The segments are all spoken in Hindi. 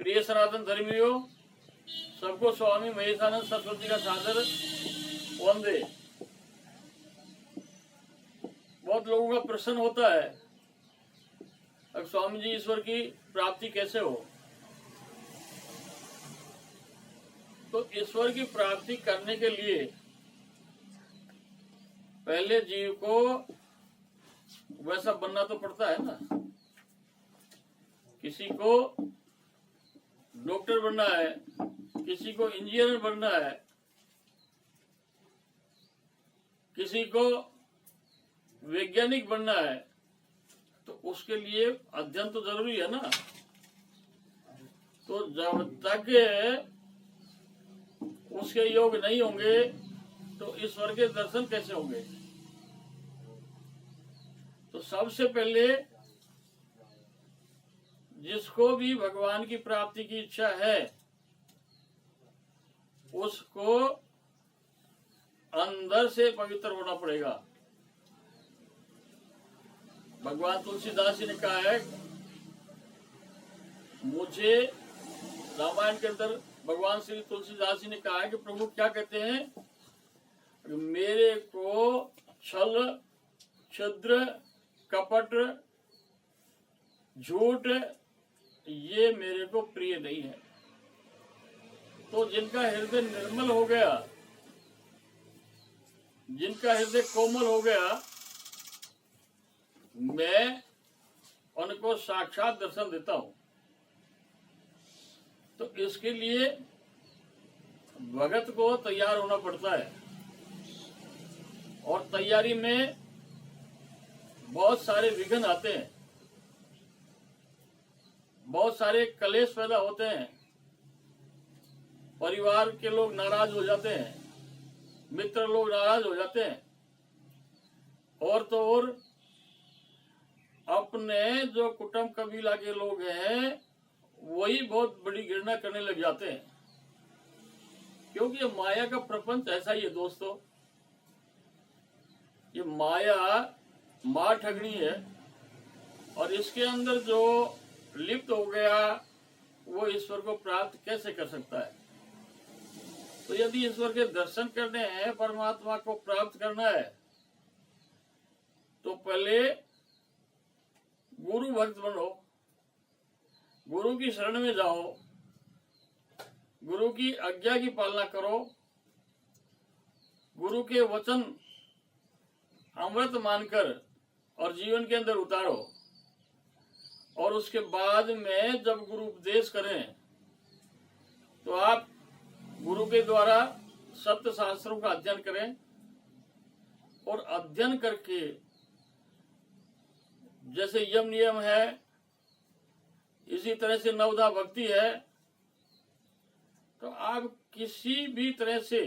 प्रिय सनातन धर्मियों, सबको स्वामी महेशानंद सरस्वती का सादर वंदे। बहुत लोगों का प्रश्न होता है, अब स्वामी जी ईश्वर की प्राप्ति कैसे हो? तो ईश्वर की प्राप्ति करने के लिए पहले जीव को वैसा बनना तो पड़ता है ना। किसी को डॉक्टर बनना है, किसी को इंजीनियर बनना है, किसी को वैज्ञानिक बनना है, तो उसके लिए अध्ययन तो जरूरी है ना। तो जब तक उसके योग नहीं होंगे तो ईश्वर के दर्शन कैसे होंगे? तो सबसे पहले जिसको भी भगवान की प्राप्ति की इच्छा है उसको अंदर से पवित्र होना पड़ेगा। भगवान तुलसीदास जी ने कहा है, मुझे रामायण के अंदर भगवान श्री तुलसीदास जी ने कहा है कि प्रभु क्या कहते हैं, मेरे को छल, क्षुद्र, कपट, झूठ ये मेरे को प्रिय नहीं है। तो जिनका हृदय निर्मल हो गया, जिनका हृदय कोमल हो गया, मैं उनको साक्षात दर्शन देता हूं। तो इसके लिए भगत को तैयार होना पड़ता है, और तैयारी में बहुत सारे विघ्न आते हैं, बहुत सारे कलेश पैदा होते हैं, परिवार के लोग नाराज हो जाते हैं, मित्र लोग नाराज हो जाते हैं, और तो और अपने जो कुटुंब कबीला के लोग हैं वही बहुत बड़ी घृणा करने लग जाते हैं। क्योंकि ये माया का प्रपंच ऐसा ही है दोस्तों। ये माया मार ठगनी है, और इसके अंदर जो लिप्त हो गया वो ईश्वर को प्राप्त कैसे कर सकता है? तो यदि ईश्वर के दर्शन करने हैं, परमात्मा को प्राप्त करना है, तो पहले गुरु भक्त बनो, गुरु की शरण में जाओ, गुरु की आज्ञा की पालना करो, गुरु के वचन अमृत मानकर और जीवन के अंदर उतारो। और उसके बाद में जब गुरु उपदेश करें तो आप गुरु के द्वारा सप्त शास्त्रों का अध्ययन करें, और अध्ययन करके जैसे यम नियम है, इसी तरह से नवधा भक्ति है, तो आप किसी भी तरह से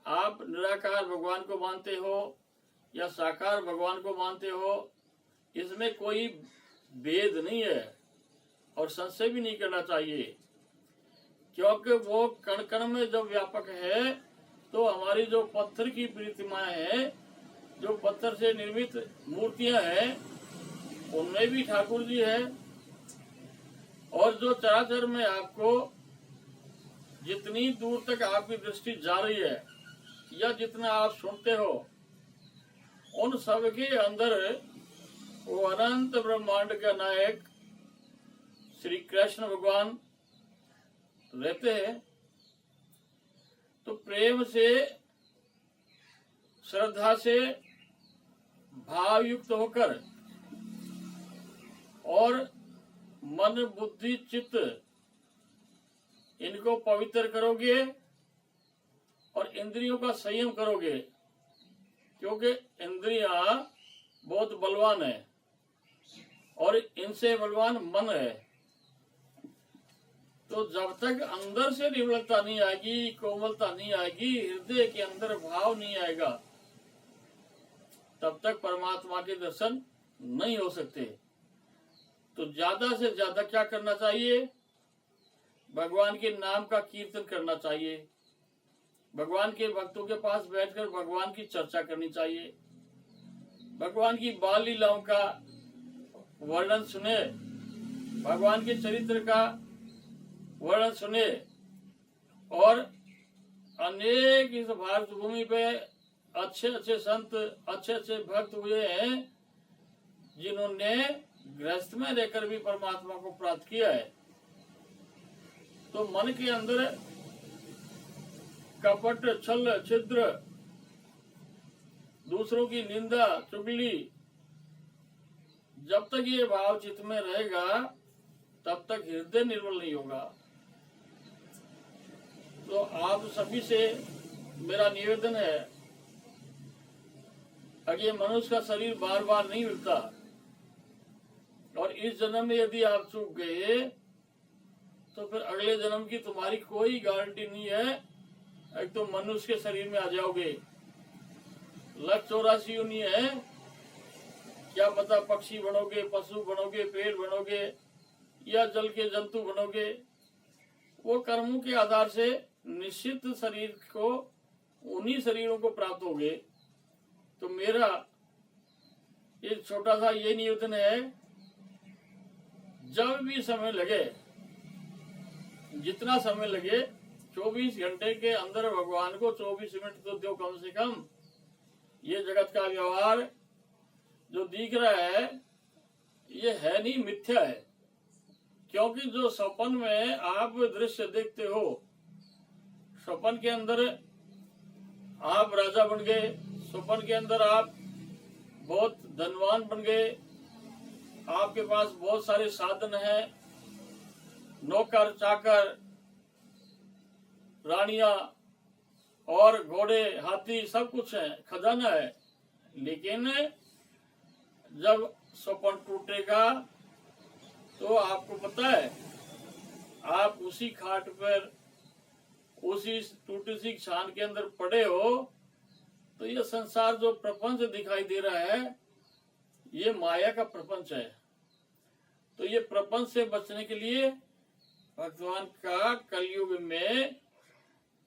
आप निराकार भगवान को मानते हो या साकार भगवान को मानते हो, इसमें कोई भेद नहीं है और संशय भी नहीं करना चाहिए। क्योंकि वो कण कण में जब व्यापक है, तो हमारी जो पत्थर की प्रतिमाएं हैं, जो पत्थर से निर्मित मूर्तियां हैं, उनमें भी ठाकुर जी है। और जो चराचर में आपको जितनी दूर तक आपकी दृष्टि जा रही है या जितना आप सुनते हो, उन सब के अंदर वो अनंत ब्रह्मांड का नायक श्री कृष्ण भगवान रहते हैं। तो प्रेम से, श्रद्धा से, भाव युक्त होकर और मन, बुद्धि, चित्त इनको पवित्र करोगे और इंद्रियों का संयम करोगे, क्योंकि इंद्रियां बहुत बलवान है और इनसे बलवान मन है। तो जब तक अंदर से निर्मलता नहीं आएगी, कोमलता नहीं आएगी, हृदय के अंदर भाव नहीं आएगा, तब तक परमात्मा के दर्शन नहीं हो सकते। तो ज्यादा से ज्यादा क्या करना चाहिए? भगवान के नाम का कीर्तन करना चाहिए, भगवान के भक्तों के पास बैठकर भगवान की चर्चा करनी चाहिए, भगवान की बाल लीलाओं का वर्णन सुने, भगवान के चरित्र का वर्णन सुने और अनेक इस भारत भूमि पे अच्छे अच्छे संत, अच्छे अच्छे भक्त हुए हैं जिन्होंने गृहस्थ में रहकर भी परमात्मा को प्राप्त किया है। तो मन के अंदर कपट, छल, छिद्र, दूसरों की निंदा, चुगली, जब तक ये भाव चित्त में रहेगा तब तक हृदय निर्मल नहीं होगा। तो आप सभी से मेरा निवेदन है, अगर ये मनुष्य का शरीर बार बार नहीं मिलता और इस जन्म में यदि आप चूक गए तो फिर अगले जन्म की तुम्हारी कोई गारंटी नहीं है। एक तो मनुष्य के शरीर में आ जाओगे, 184 योनि है, क्या पता पक्षी बनोगे, पशु बनोगे, पेड़ बनोगे या जल के जंतु बनोगे। वो कर्मों के आधार से निश्चित शरीर को, उन्हीं शरीरों को प्राप्त होगे। तो मेरा एक छोटा सा ये निवेदन है, जब भी समय लगे, जितना समय लगे, 24 घंटे के अंदर भगवान को 24 मिनट तो दो कम से कम। ये जगत का व्यवहार जो दिख रहा है ये है नहीं, मिथ्या है। क्योंकि जो स्वप्न में आप दृश्य देखते हो, स्वप्न के अंदर आप राजा बन गए, स्वप्न के अंदर आप बहुत धनवान बन गए, आपके पास बहुत सारे साधन हैं, नौकर चाकर, रानियां और घोड़े, हाथी, सब कुछ है, खजाना है। लेकिन जब स्वप्न टूटेगा तो आपको पता है, आप उसी खाट पर, उसी टूटी सी छान के अंदर पड़े हो। तो ये संसार जो प्रपंच दिखाई दे रहा है ये माया का प्रपंच है। तो ये प्रपंच से बचने के लिए भगवान का कलयुग में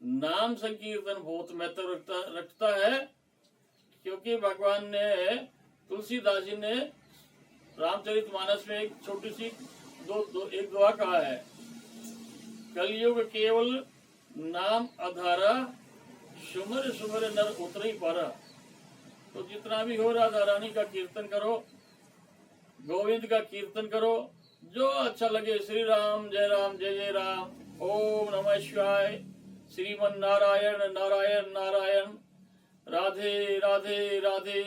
नाम संकीर्तन बहुत महत्व रखता है। क्योंकि भगवान ने, तुलसीदास जी ने रामचरितमानस में एक छोटी सी एक दुआ कहा है, कलयुग केवल नाम आधारा, सुमर सुमर नर उतरई पारा। तो जितना भी हो राधा रानी का कीर्तन करो, गोविंद का कीर्तन करो, जो अच्छा लगे। श्री राम जय जय राम, ओम नमः शिवाय, श्रीमन नारायण नारायण नारायण, राधे राधे राधे,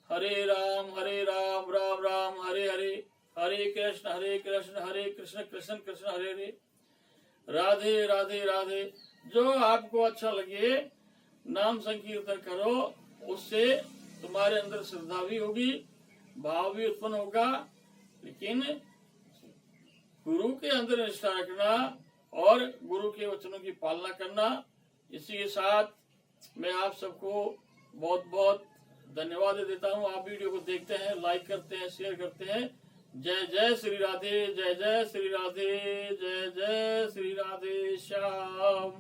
हरे राम राम राम हरे हरे, हरे कृष्ण हरे कृष्ण कृष्ण कृष्ण हरे हरे, राधे राधे राधे। जो आपको अच्छा लगे नाम संकीर्तन करो, उससे तुम्हारे अंदर श्रद्धा भी होगी, भाव भी उत्पन्न होगा। लेकिन गुरु के अंदर निष्ठा रखना और गुरु के वचनों की पालना करना। इसी के साथ मैं आप सबको बहुत बहुत धन्यवाद देता हूँ। आप वीडियो को देखते हैं, लाइक करते हैं, शेयर करते हैं। जय जय श्री राधे, जय जय श्री राधे, जय जय श्री राधे श्याम।